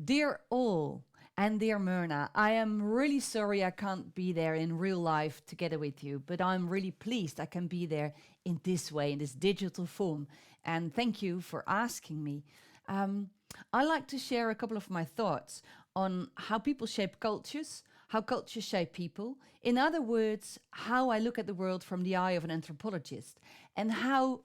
Dear all, and dear Myrna, I am really sorry I can't be there in real life together with you, but I'm really pleased I can be there in this way, in this digital form. And thank you for asking me. Um, I like to share a couple of my thoughts on how people shape cultures, how cultures shape people. In other words, how I look at the world from the eye of an anthropologist, and how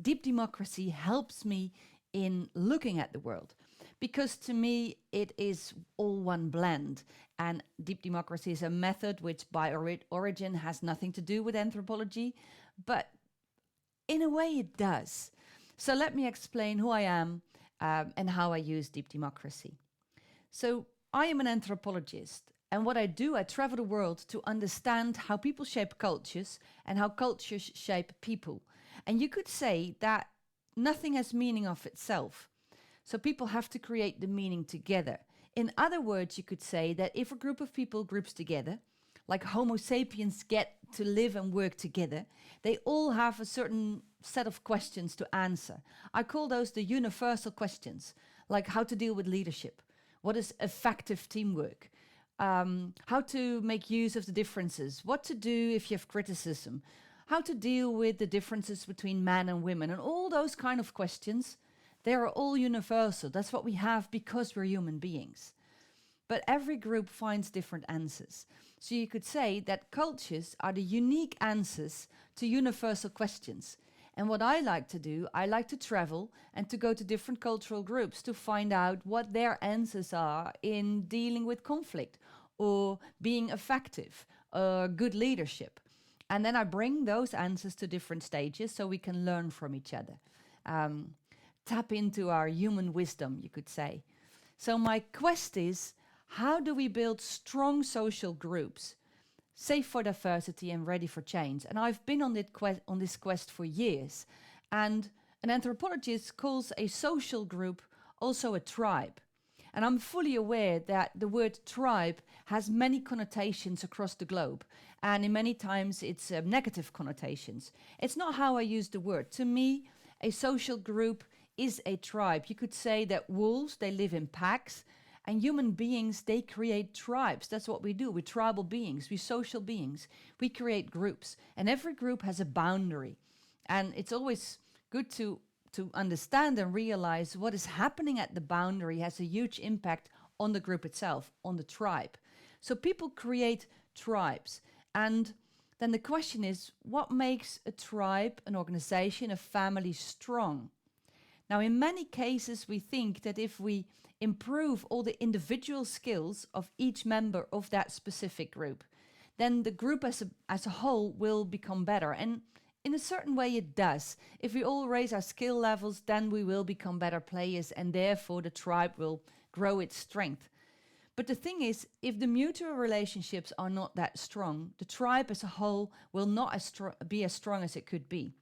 deep democracy helps me in looking at the world. Because to me, it is all one blend. And deep democracy is a method which, by origin, has nothing to do with anthropology, but in a way, it does. So let me explain who I am and how I use deep democracy. So I am an anthropologist. And what I do, I travel the world to understand how people shape cultures and how cultures shape people. And you could say that nothing has meaning of itself. So people have to create the meaning together. In other words, you could say that if a group of people groups together, like Homo sapiens get to live and work together, they all have a certain set of questions to answer. I call those the universal questions, like how to deal with leadership, what is effective teamwork, how to make use of the differences, what to do if you have criticism, how to deal with the differences between men and women, and all those kind of questions. They are all universal. That's what we have because we're human beings. But every group finds different answers. So you could say that cultures are the unique answers to universal questions. And what I like to do, I like to travel and to go to different cultural groups to find out what their answers are in dealing with conflict or being effective or good leadership. And then I bring those answers to different stages so we can learn from each other. Tap into our human wisdom, you could say. So my quest is, how do we build strong social groups, safe for diversity and ready for change? And I've been on this quest for years. And an anthropologist calls a social group also a tribe. And I'm fully aware that the word tribe has many connotations across the globe. And in many times it's negative connotations. It's not how I use the word. To me, a social group is a tribe. You could say that wolves, they live in packs, and human beings, they create tribes. That's what we do. We're tribal beings. We're social beings. We create groups, and every group has a boundary. And it's always good to understand and realize what is happening at the boundary has a huge impact on the group itself, on the tribe. So people create tribes. And then the question is, what makes a tribe, an organization, a family strong? Now, in many cases, we think that if we improve all the individual skills of each member of that specific group, then the group as a whole will become better. And in a certain way, it does. If we all raise our skill levels, then we will become better players, and therefore the tribe will grow its strength. But the thing is, if the mutual relationships are not that strong, the tribe as a whole will not be as strong as it could be.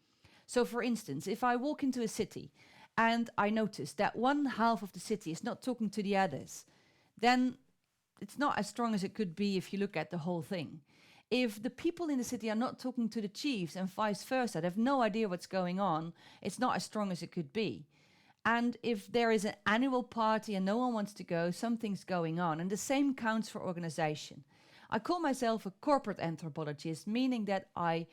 So, for instance, if I walk into a city and I notice that one half of the city is not talking to the others, then it's not as strong as it could be if you look at the whole thing. If the people in the city are not talking to the chiefs and vice versa, they have no idea what's going on, it's not as strong as it could be. And if there is an annual party and no one wants to go, something's going on. And the same counts for organization. I call myself a corporate anthropologist, meaning that I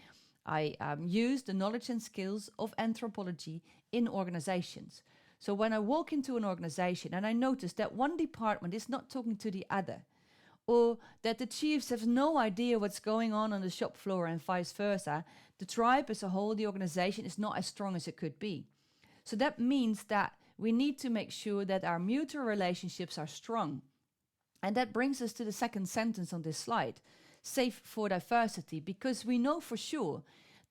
use the knowledge and skills of anthropology in organizations. So when I walk into an organization and I notice that one department is not talking to the other, or that the chiefs have no idea what's going on the shop floor and vice versa, the tribe as a whole, the organization, is not as strong as it could be. So that means that we need to make sure that our mutual relationships are strong. And that brings us to the second sentence on this slide, safe for diversity, because we know for sure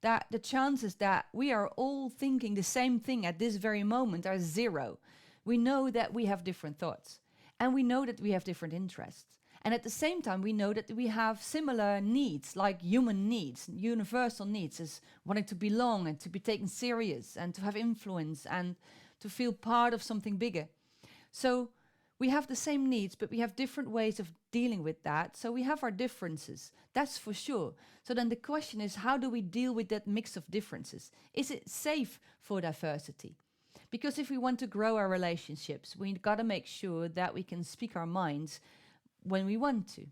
that the chances that we are all thinking the same thing at this very moment are zero. We know that we have different thoughts, and we know that we have different interests. And at the same time, we know that we have similar needs, like human needs, universal needs, as wanting to belong and to be taken serious and to have influence and to feel part of something bigger. So we have the same needs, but we have different ways of dealing with that. So we have our differences, that's for sure. So then the question is, how do we deal with that mix of differences? Is it safe for diversity? Because if we want to grow our relationships, we got to make sure that we can speak our minds when we want to.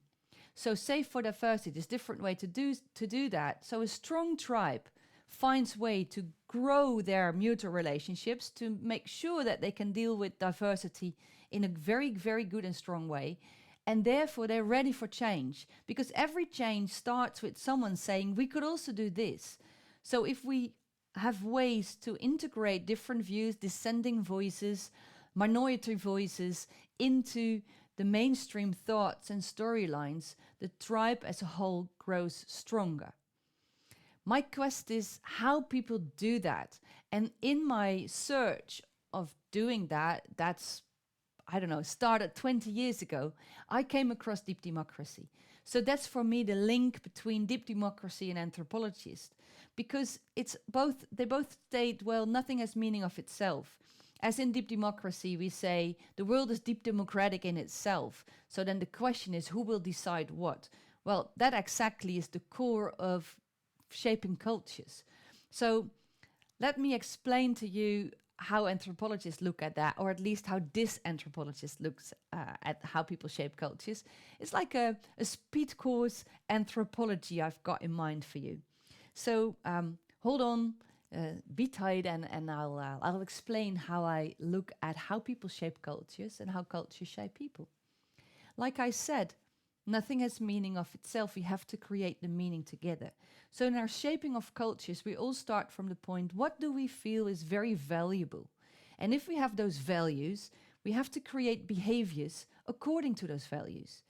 So safe for diversity, there's different way to do that. So a strong tribe finds way to grow their mutual relationships to make sure that they can deal with diversity in a very, very good and strong way. And therefore, they're ready for change because every change starts with someone saying, we could also do this. So if we have ways to integrate different views, dissenting voices, minority voices into the mainstream thoughts and storylines, the tribe as a whole grows stronger. My quest is how people do that. And in my search of doing that, that's, I don't know, started 20 years ago, I came across deep democracy. So that's for me the link between deep democracy and anthropologist, because they both state, well, nothing has meaning of itself. As in deep democracy, we say the world is deep democratic in itself. So then the question is, who will decide what? Well, that exactly is the core of shaping cultures. So let me explain to you how anthropologists look at that, or at least how this anthropologist looks at how people shape cultures. It's like a speed course anthropology I've got in mind for you. So hold on, be tight, and I'll explain how I look at how people shape cultures and how cultures shape people. Like I said, nothing has meaning of itself. We have to create the meaning together. So in our shaping of cultures, we all start from the point, what do we feel is very valuable? And if we have those values, we have to create behaviors according to those values.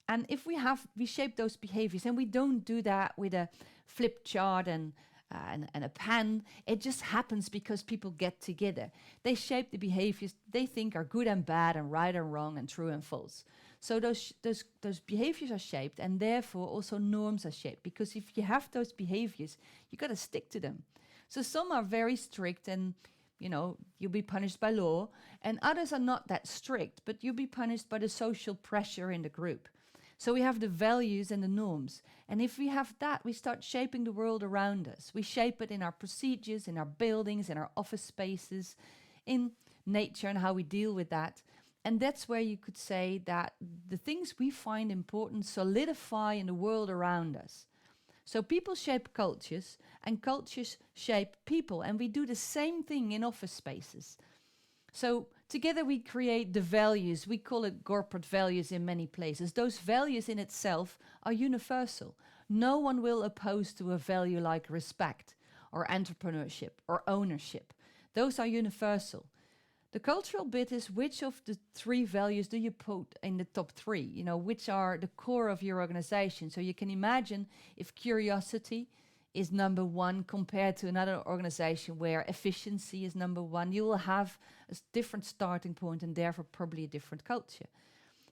And if we shape those behaviors, and we don't do that with a flip chart and a pen, it just happens because people get together. They shape the behaviors they think are good and bad and right and wrong and true and false. So those behaviors are shaped, and therefore also norms are shaped. Because if you have those behaviors, you got to stick to them. So some are very strict, and you'll be punished by law, and others are not that strict, but you'll be punished by the social pressure in the group. So we have the values and the norms. And if we have that, we start shaping the world around us. We shape it in our procedures, in our buildings, in our office spaces, in nature and how we deal with that. And that's where you could say that the things we find important solidify in the world around us. So people shape cultures and cultures shape people. And we do the same thing in office spaces. So together we create the values. We call it corporate values in many places. Those values in itself are universal. No one will oppose to a value like respect or entrepreneurship or ownership. Those are universal. The cultural bit is, which of the three values do you put in the top three? Which are the core of your organization? So you can imagine if curiosity is number one compared to another organization where efficiency is number one, you will have a different starting point and therefore probably a different culture.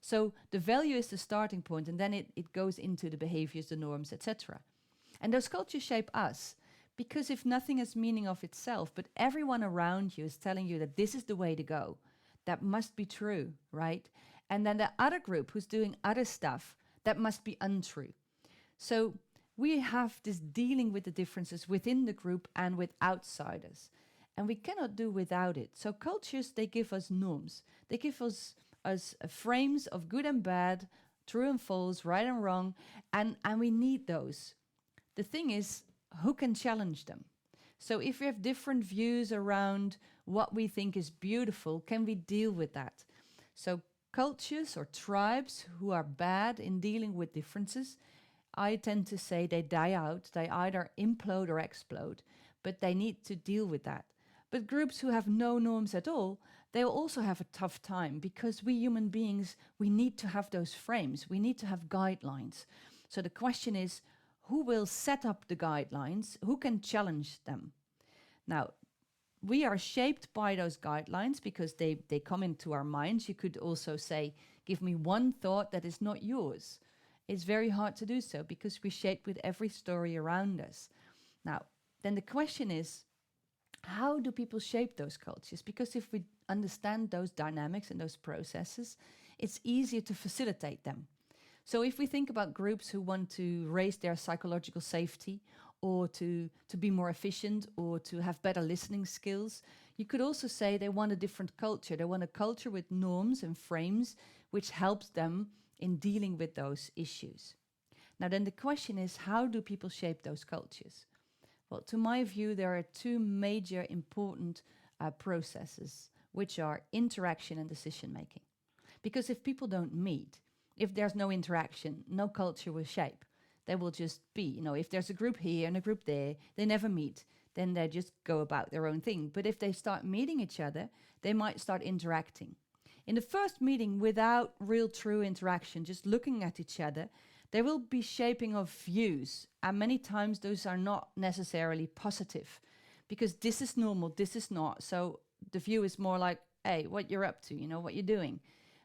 So the value is the starting point, and then it goes into the behaviors, the norms, etc. And those cultures shape us, because if nothing has meaning of itself, but everyone around you is telling you that this is the way to go, that must be true, right? And then the other group who's doing other stuff, that must be untrue. So we have this dealing with the differences within the group and with outsiders. And we cannot do without it. So cultures, they give us norms. They give us frames of good and bad, true and false, right and wrong, and we need those. The thing is, who can challenge them? So if we have different views around what we think is beautiful, can we deal with that? So cultures or tribes who are bad in dealing with differences, I tend to say they die out. They either implode or explode, but they need to deal with that. But groups who have no norms at all, they'll also have a tough time, because we human beings, we need to have those frames. We need to have guidelines. So the question is, who will set up the guidelines? Who can challenge them? Now, we are shaped by those guidelines because they come into our minds. You could also say, give me one thought that is not yours. It's very hard to do so because we're shaped with every story around us. Now, then the question is, how do people shape those cultures? Because if we understand those dynamics and those processes, it's easier to facilitate them. So if we think about groups who want to raise their psychological safety, or to be more efficient, or to have better listening skills, You could also say they want a different culture. They want a culture with norms and frames which helps them in dealing with those issues. Now, then the question is, how do people shape those cultures? Well, to my view, there are two major important processes, which are interaction and decision making. Because if people don't meet, if there's no interaction, no culture will shape. They will just be, if there's a group here and a group there, they never meet, then they just go about their own thing. But if they start meeting each other, they might start interacting. In the first meeting, without real true interaction, just looking at each other, there will be shaping of views. And many times those are not necessarily positive because this is normal, this is not. So the view is more like, hey, what you're up to, what you're doing.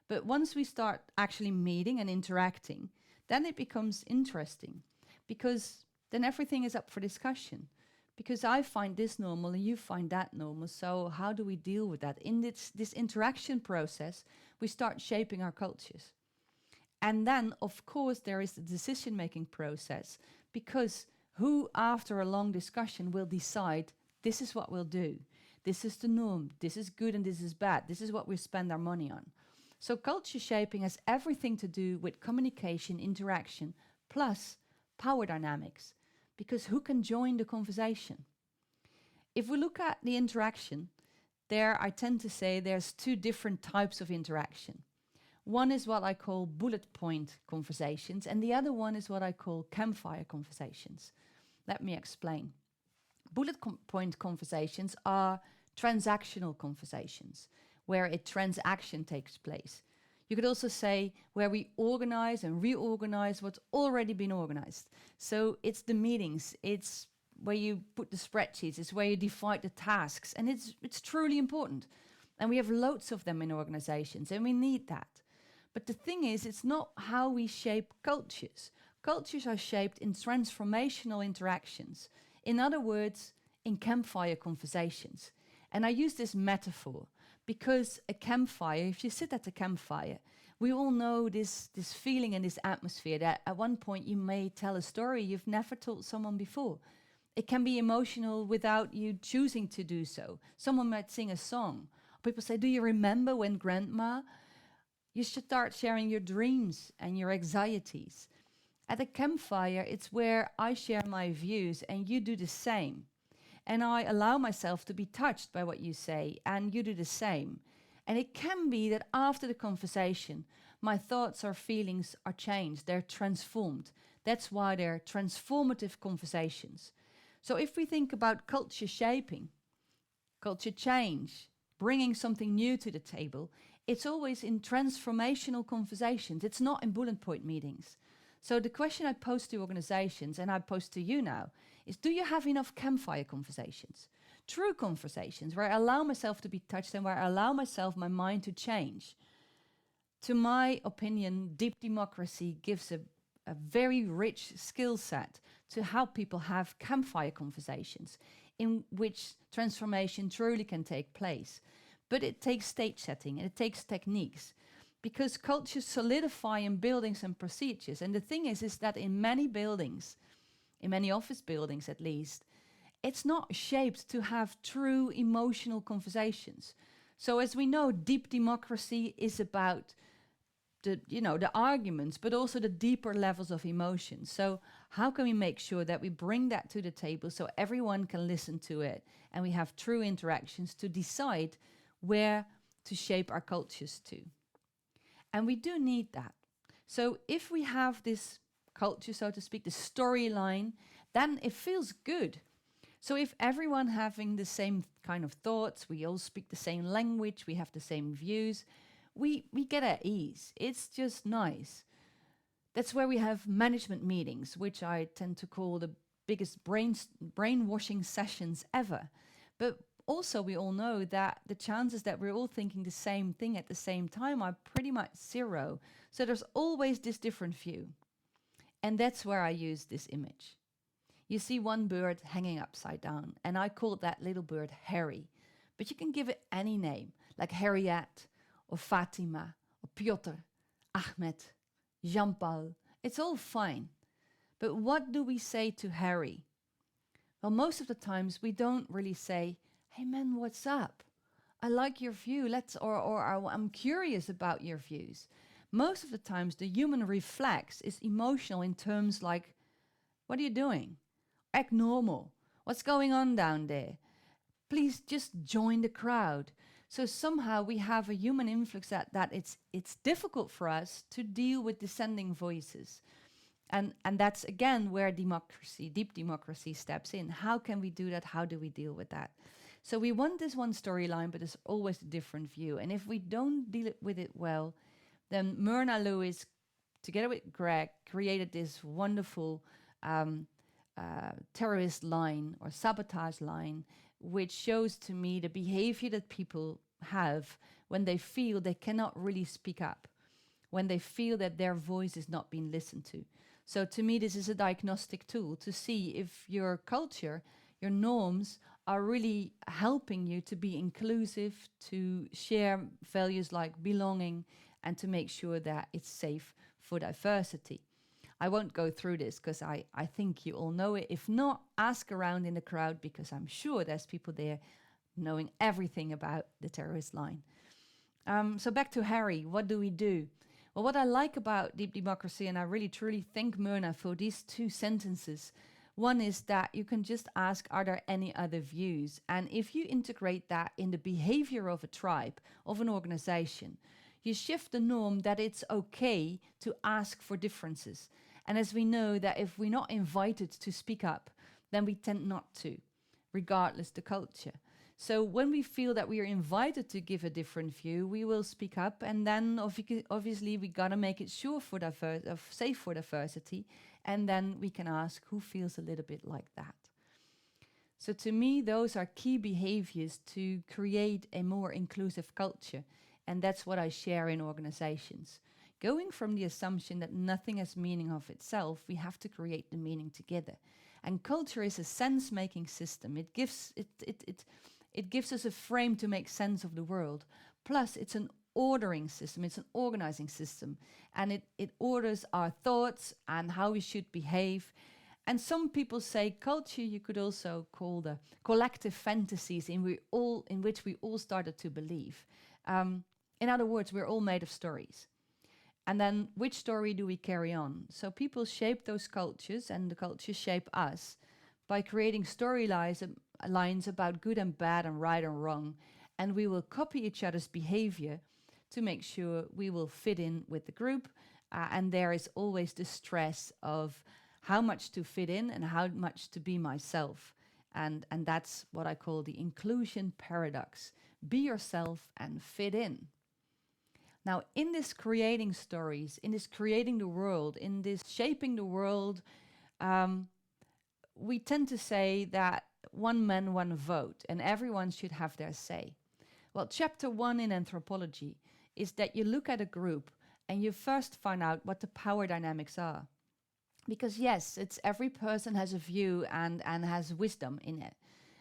But once we start actually meeting and interacting, then it becomes interesting because then everything is up for discussion. Because I find this normal and you find that normal. So how do we deal with that? In this interaction process, we start shaping our cultures. And then, of course, there is the decision-making process because who, after a long discussion, will decide this is what we'll do. This is the norm. This is good and this is bad. This is what we spend our money on. So culture shaping has everything to do with communication, interaction, plus power dynamics. Because who can join the conversation? If we look at the interaction, I tend to say there's two different types of interaction. One is what I call bullet point conversations, and the other one is what I call campfire conversations. Let me explain. Bullet point conversations are transactional conversations, where a transaction takes place. You could also say where we organize and reorganize what's already been organized. So it's the meetings, it's where you put the spreadsheets, it's where you divide the tasks, and it's truly important. And we have loads of them in organizations, and we need that. But the thing is, it's not how we shape cultures. Cultures are shaped in transformational interactions. In other words, in campfire conversations. And I use this metaphor because a campfire, if you sit at a campfire, we all know this feeling and this atmosphere that at one point you may tell a story you've never told someone before. It can be emotional without you choosing to do so. Someone might sing a song. People say, do you remember when grandma? You should start sharing your dreams and your anxieties. At a campfire, it's where I share my views and you do the same. And I allow myself to be touched by what you say, and you do the same. And it can be that after the conversation, my thoughts or feelings are changed, they're transformed. That's why they're transformative conversations. So if we think about culture shaping, culture change, bringing something new to the table, it's always in transformational conversations. It's not in bullet point meetings. So the question I pose to organizations, and I pose to you now, is do you have enough campfire conversations? True conversations where I allow myself to be touched and where I allow myself, my mind to change. To my opinion, deep democracy gives a very rich skill set to help people have campfire conversations in which transformation truly can take place. But it takes stage setting and it takes techniques because cultures solidify in buildings and procedures. And the thing is that in many buildings, in many office buildings at least, it's not shaped to have true emotional conversations. So as we know, deep democracy is about the arguments, but also the deeper levels of emotion. So how can we make sure that we bring that to the table so everyone can listen to it and we have true interactions to decide where to shape our cultures to? And we do need that. So if we have this culture, so to speak, the storyline, then it feels good. So if everyone having the same kind of thoughts, we all speak the same language, we have the same views, we get at ease. It's just nice. That's where we have management meetings, which I tend to call the biggest brainwashing sessions ever. But also we all know that the chances that we're all thinking the same thing at the same time are pretty much zero. So there's always this different view. And that's where I use this image. You see one bird hanging upside down, and I call that little bird Harry. But you can give it any name, like Harriet, or Fatima, or Piotr, Ahmed, Jean-Paul. It's all fine. But what do we say to Harry? Well, most of the times we don't really say, hey man, what's up? I like your view. I'm curious about your views. Most of the times, the human reflex is emotional in terms like, what are you doing? Act normal. What's going on down there? Please just join the crowd. So somehow we have a human influx that it's difficult for us to deal with dissenting voices. And that's again where democracy, deep democracy steps in. How can we do that? How do we deal with that? So we want this one storyline, but there's always a different view. And if we don't with it well, then Myrna Lewis, together with Greg, created this wonderful um, terrorist line or sabotage line, which shows to me the behavior that people have when they feel they cannot really speak up, when they feel that their voice is not being listened to. So to me, this is a diagnostic tool to see if your culture, your norms are really helping you to be inclusive, to share values like belonging, and to make sure that it's safe for diversity. I won't go through this because I think you all know it. If not, ask around in the crowd because I'm sure there's people there knowing everything about the terrorist line. So back to Harry, what do we do? Well, what I like about deep democracy, and I really truly thank Myrna for these two sentences. One is that you can just ask, are there any other views? And if you integrate that in the behavior of a tribe, of an organization, you shift the norm that it's okay to ask for differences. And as we know that if we're not invited to speak up, then we tend not to, regardless the culture. So when we feel that we are invited to give a different view, we will speak up, and then obviously we gotta make it sure for safe for diversity, and then we can ask who feels a little bit like that. So to me, those are key behaviors to create a more inclusive culture, and that's what I share in organizations. Going from the assumption that nothing has meaning of itself, we have to create the meaning together. And culture is a sense-making system. It gives us a frame to make sense of the world. Plus, it's an ordering system, it's an organizing system. And it orders our thoughts and how we should behave. And some people say culture you could also call the collective fantasies in which we all started to believe. In other words, we're all made of stories. And then which story do we carry on? So people shape those cultures and the cultures shape us by creating storylines about good and bad and right and wrong. And we will copy each other's behavior to make sure we will fit in with the group. And there is always the stress of how much to fit in and how much to be myself. And that's what I call the inclusion paradox. Be yourself and fit in. Now, in this creating stories, in this creating the world, in this shaping the world, we tend to say that one man, one vote, and everyone should have their say. Well, chapter 1 in anthropology is that you look at a group and you first find out what the power dynamics are. Because yes, it's every person has a view and has wisdom in it.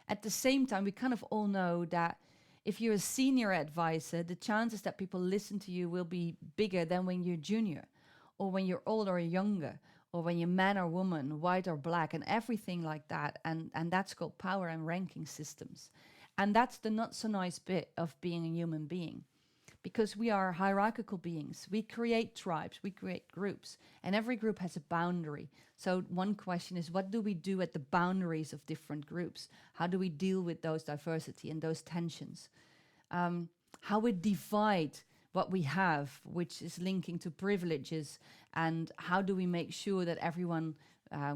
At the same time, we kind of all know that if you're a senior advisor, the chances that people listen to you will be bigger than when you're junior, or when you're older or younger, or when you're man or woman, white or black, and everything like that. And that's called power and ranking systems. And that's the not so nice bit of being a human being. Because we are hierarchical beings. We create tribes, we create groups, and every group has a boundary. So one question is, what do we do at the boundaries of different groups? How do we deal with those diversity and those tensions? How we divide what we have, which is linking to privileges, and how do we make sure that everyone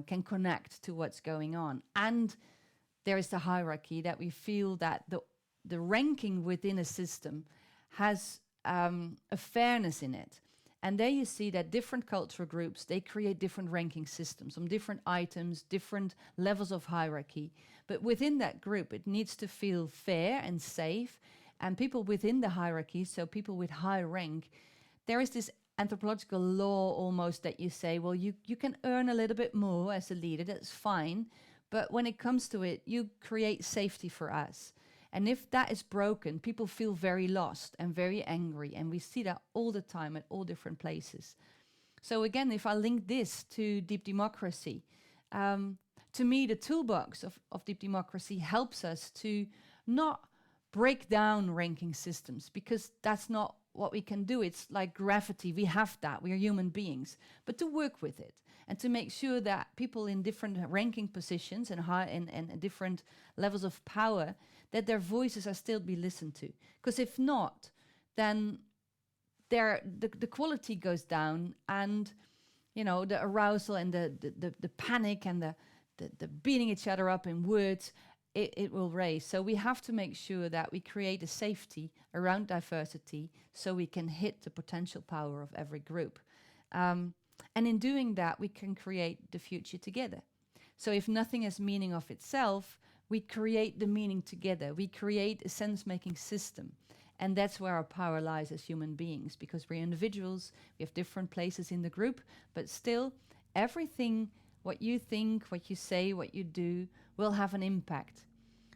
can connect to what's going on? And there is the hierarchy that we feel that the ranking within a system has a fairness in it. And there you see that different cultural groups, they create different ranking systems on different items, different levels of hierarchy. But within that group, it needs to feel fair and safe. And people within the hierarchy, so people with high rank, there is this anthropological law almost that you say, well, you can earn a little bit more as a leader, that's fine. But when it comes to it, you create safety for us. And if that is broken, people feel very lost and very angry. And we see that all the time at all different places. So again, if I link this to deep democracy, to me, the toolbox of deep democracy helps us to not break down ranking systems, because that's not what we can do. It's like gravity. We have that. We are human beings. But to work with it and to make sure that people in different ranking positions and high and different levels of power, that their voices are still be listened to. Because if not, then the quality goes down, and the arousal and the panic and the beating each other up in words, it will raise. So we have to make sure that we create a safety around diversity so we can hit the potential power of every group. And in doing that, we can create the future together. So if nothing has meaning of itself, we create the meaning together. We create a sense-making system. And that's where our power lies as human beings, because we're individuals, we have different places in the group, but still everything, what you think, what you say, what you do, will have an impact.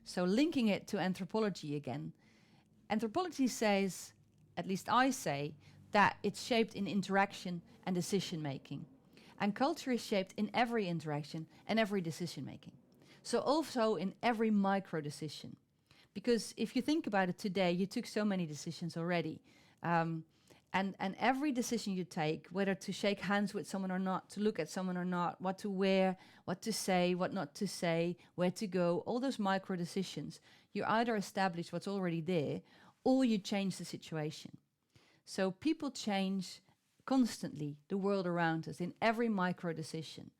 So linking it to anthropology again, anthropology says, at least I say, that it's shaped in interaction and decision making. And culture is shaped in every interaction and every decision making. So also in every micro decision. Because if you think about it today, you took so many decisions already. And every decision you take, whether to shake hands with someone or not, to look at someone or not, what to wear, what to say, what not to say, where to go, all those micro decisions, you either establish what's already there or you change the situation. So people change constantly the world around us in every micro decision.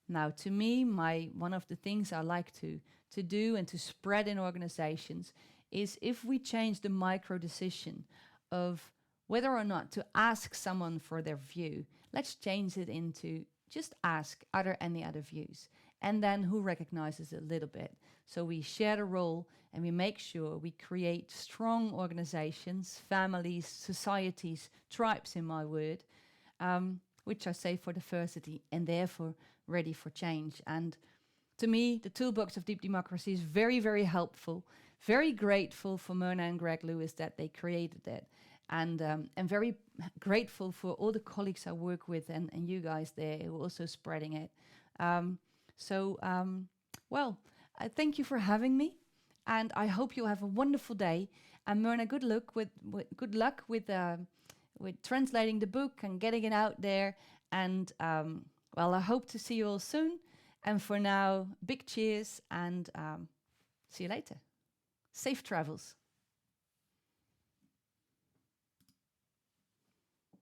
Now, to me, one of the things I like to do and to spread in organizations is, if we change the micro decision of whether or not to ask someone for their view, let's change it into just ask, are there any other views? And then who recognizes it a little bit? So we share the role and we make sure we create strong organizations, families, societies, tribes in my word, which are safe for diversity and therefore ready for change. And to me, the toolbox of deep democracy is very, very helpful. Very grateful for Myrna and Greg Lewis that they created it. And very grateful for all the colleagues I work with and you guys there who are also spreading it. Thank you for having me. And I hope you'll have a wonderful day. And Myrna, good luck with translating the book and getting it out there. And I hope to see you all soon. And for now, big cheers and see you later. Safe travels.